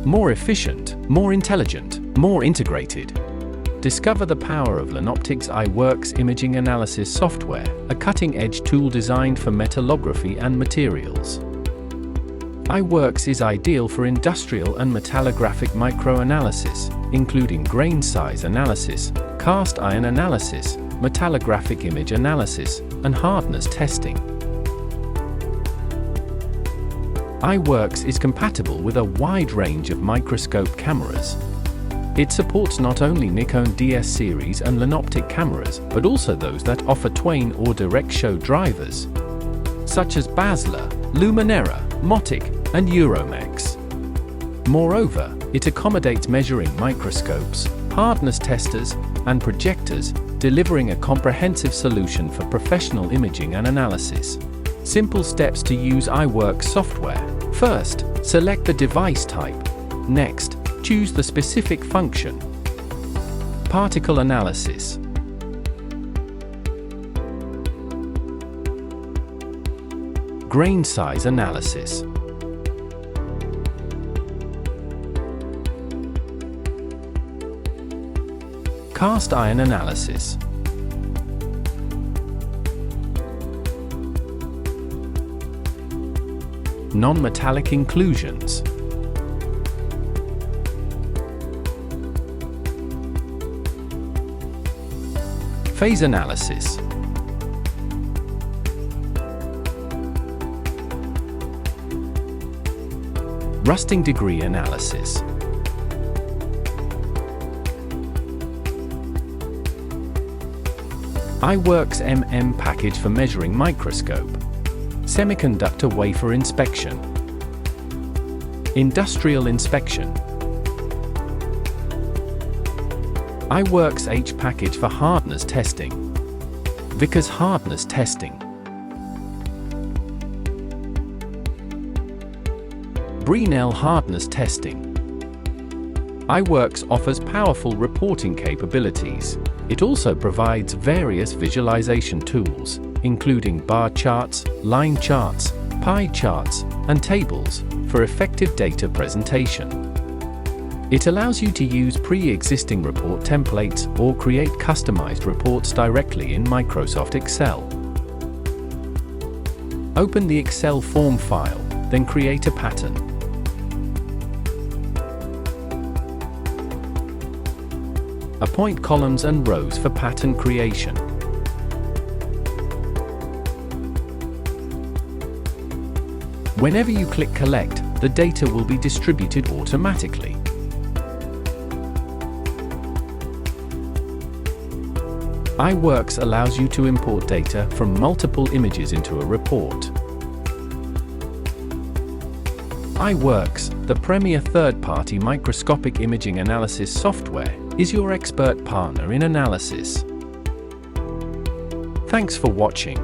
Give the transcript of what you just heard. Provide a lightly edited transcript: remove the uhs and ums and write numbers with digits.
More efficient, more intelligent, more integrated. Discover the power of Lanoptik's iWorks imaging analysis software, a cutting-edge tool designed for metallography and materials. iWorks is ideal for industrial and metallographic microanalysis, including grain size analysis, cast iron analysis, metallographic image analysis, and hardness testing. iWorks is compatible with a wide range of microscope cameras. It supports not only Nikon DS series and Lanoptik cameras, but also those that offer Twain or direct show drivers, such as Basler, Luminera, Motic, and Euromax. Moreover, it accommodates measuring microscopes, hardness testers, and projectors, delivering a comprehensive solution for professional imaging and analysis. Simple steps to use iWorks software. First, select the device type. Next, choose the specific function. Particle analysis. Grain size analysis. Cast iron analysis. Non-metallic inclusions. Phase analysis. Rusting degree analysis. iWorks MM package for measuring microscope. Semiconductor wafer inspection. Industrial inspection. iWorks H package for hardness testing. Vickers hardness testing. Brunel hardness testing. iWorks offers powerful reporting capabilities. It also provides various visualization tools, including bar charts, line charts, pie charts, and tables, for effective data presentation. It allows you to use pre-existing report templates or create customized reports directly in Microsoft Excel. Open the Excel form file, then create a pattern. Appoint columns and rows for pattern creation. Whenever you click Collect, the data will be distributed automatically. iWorks allows you to import data from multiple images into a report. iWorks, the premier third-party microscopic imaging analysis software, is your expert partner in analysis. Thanks for watching.